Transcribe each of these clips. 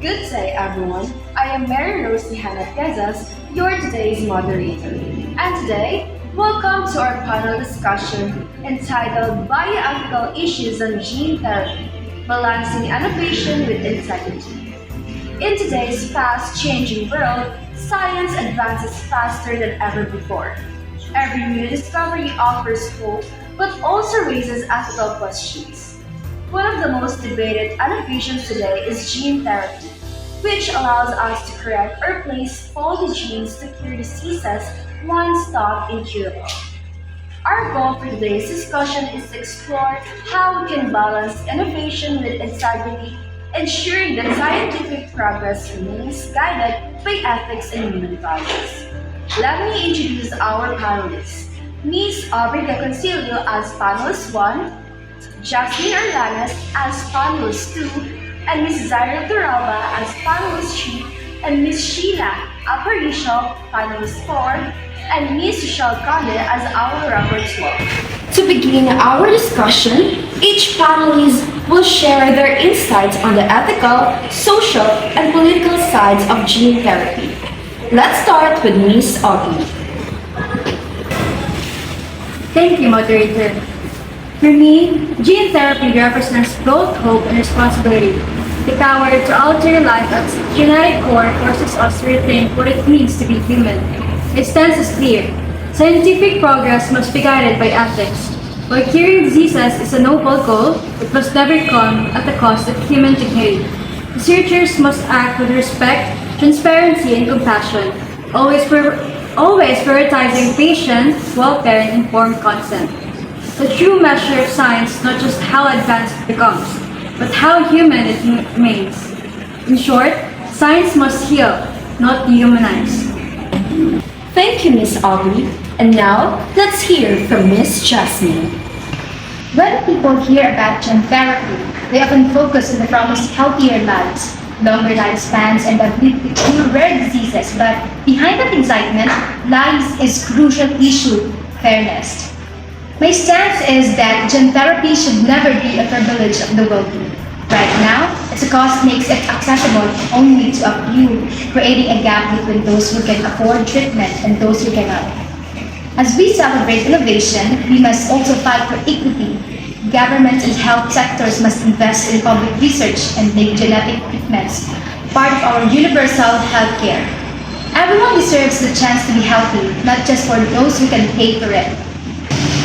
Good day, everyone. I am Mary Rose Hannah Piazas, your today's moderator. And today, welcome to our panel discussion entitled Bioethical Issues on Gene Therapy, Balancing Innovation with Integrity. In today's fast-changing world, science advances faster than ever before. Every new discovery offers hope, but also raises ethical questions. One of the most debated innovations today is gene therapy, which allows us to correct or replace faulty genes to cure diseases once thought incurable. Our goal for today's discussion is to explore how we can balance innovation with integrity, ensuring that scientific progress remains guided by ethics and human values. Let me introduce our panelists. Ms. Aubrey De Concilio as panelist 1, Jasmine Orlanes as panelist 2, and Ms. Zaira Duralba as panelist 3, and Ms. Sheila Aparicio, panelist 4, and Ms. Michelle Conde as our rapporteur. To begin our discussion, each panelist will share their insights on the ethical, social, and political sides of gene therapy. Let's start with Ms. Aubrey. Thank you, moderator. For me, gene therapy represents both hope and responsibility. The power to alter life as genetic core forces us to rethink what it means to be human. It stands as clear. Scientific progress must be guided by ethics. While curing diseases is a noble goal, it must never come at the cost of human dignity. Researchers must act with respect, transparency, and compassion, always prioritizing patient welfare and informed consent. The true measure of science is not just how advanced it becomes, but how human it remains. In short, science must heal, not dehumanize. Thank you, Ms. Aubrey. And now, let's hear from Ms. Jasmine. When people hear about gene therapy, they often focus on the promise of healthier lives, longer lifespans, and the ability to cure rare diseases. But behind that excitement lies a crucial issue: fairness. My stance is that gene therapy should never be a privilege of the wealthy. Right now, its cost makes it accessible only to a few, creating a gap between those who can afford treatment and those who cannot. As we celebrate innovation, we must also fight for equity. Government and health sectors must invest in public research and make genetic treatments part of our universal health care. Everyone deserves the chance to be healthy, not just for those who can pay for it.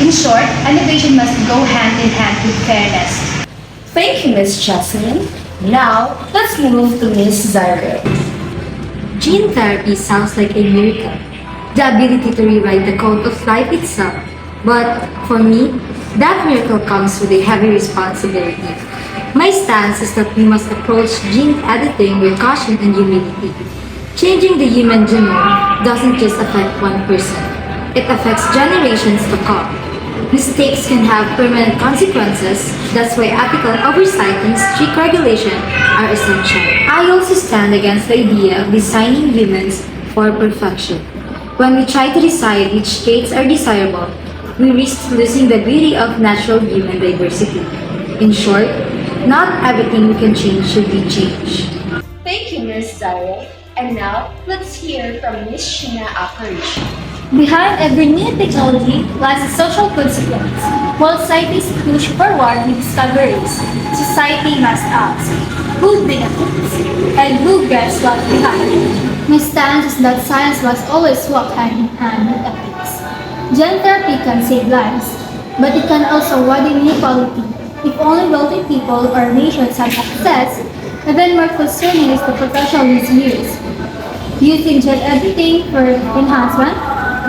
In short, innovation must go hand in hand with fairness. Thank you, Ms. Jasmine. Now, let's move to Ms. Zaira. Gene therapy sounds like a miracle, the ability to rewrite the code of life itself. But for me, that miracle comes with a heavy responsibility. My stance is that we must approach gene editing with caution and humility. Changing the human genome doesn't just affect one person, it affects generations to come. Mistakes can have permanent consequences. That's why ethical oversight and strict regulation are essential. I also stand against the idea of designing humans for perfection. When we try to decide which traits are desirable, we risk losing the beauty of natural human diversity. In short, not everything we can change should be changed. Thank you, Ms. Zaira. And now, let's hear from Ms. Sheena Aparicio. Behind every new technology lies a social consequence. While scientists push forward with discoveries, society must ask, who benefits and who gets left behind? My stance is that science must always walk hand in hand with ethics. Gene therapy can save lives, but it can also widen inequality. If only wealthy people or nations have access, even more concerning is the potential misuse. Using gene editing for enhancement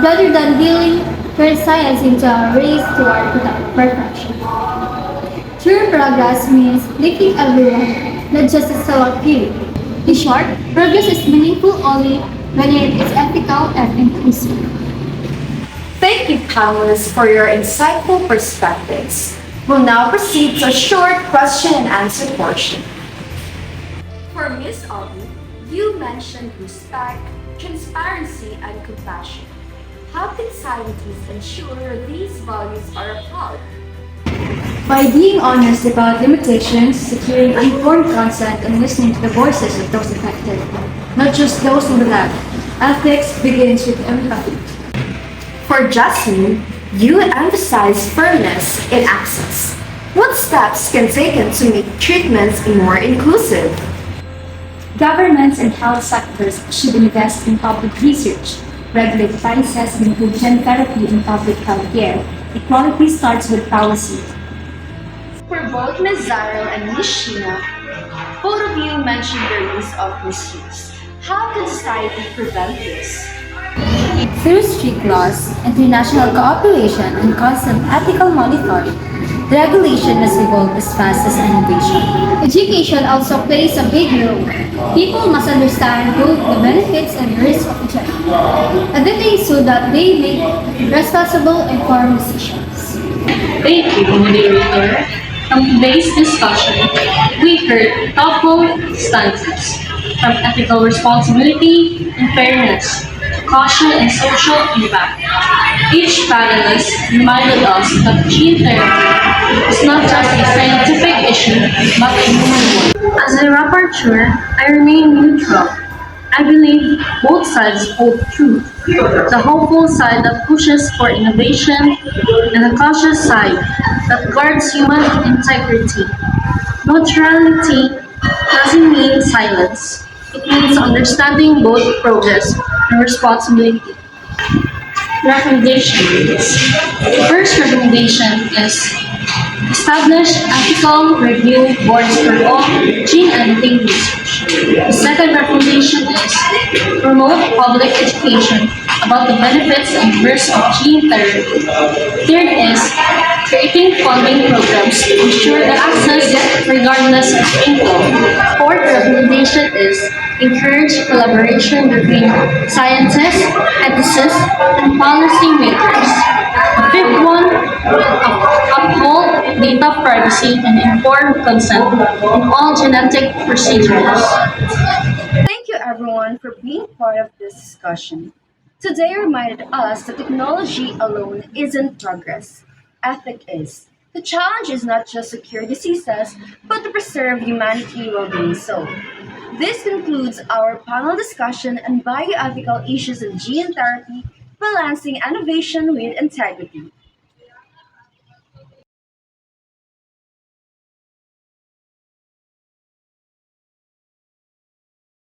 rather than building current science into a race toward perfection. True progress means lifting everyone, not just a select few. In short, progress is meaningful only when it is ethical and inclusive. Thank you, panelists, for your insightful perspectives. We'll now proceed to a short question and answer portion. For Ms. Aubrey, you mentioned respect, transparency, and compassion. How can scientists ensure these values are upheld? By being honest about limitations, securing informed consent, and listening to the voices of those affected, not just those in the lab, ethics begins with empathy. For Jasmine, you emphasize firmness in access. What steps can taken to make treatments more inclusive? Governments and health sectors should invest in public research, regulate prices, and include gene therapy in public health care. Equality starts with policy. For both Ms. Zarel and Ms. Sheena, both of you mentioned the risk of misuse. How can society prevent this? Through strict laws, international cooperation, and constant ethical monitoring, the regulation has evolved as fast as innovation. Education also plays a big role. People must understand both the benefits and risks of each everything so that they make responsible, informed decisions. Thank you, moderator. From today's discussion, we heard thoughtful stances from ethical responsibility and fairness to caution and social impact. Each panelist reminded us that gene therapy is not just a scientific issue, but a human one. As a rapporteur, I remain neutral. I believe both sides hold truth. The hopeful side that pushes for innovation and the cautious side that guards human integrity. Neutrality doesn't mean silence. It means understanding both progress and responsibility. Recommendations. The first recommendation is establish ethical review boards for all gene editing research. The second recommendation is promote public education about the benefits and risks of gene therapy. Third is creating funding programs to ensure access regardless of income. Fourth recommendation is encourage collaboration between scientists, ethicists, and policymakers. The fifth one, uphold data privacy and informed consent in all genetic procedures. Thank you everyone for being part of this discussion. Today reminded us that technology alone isn't progress. Ethic is. The challenge is not just to cure diseases, but to preserve humanity while doing so. This concludes our panel discussion on bioethical issues in gene therapy, balancing innovation with integrity.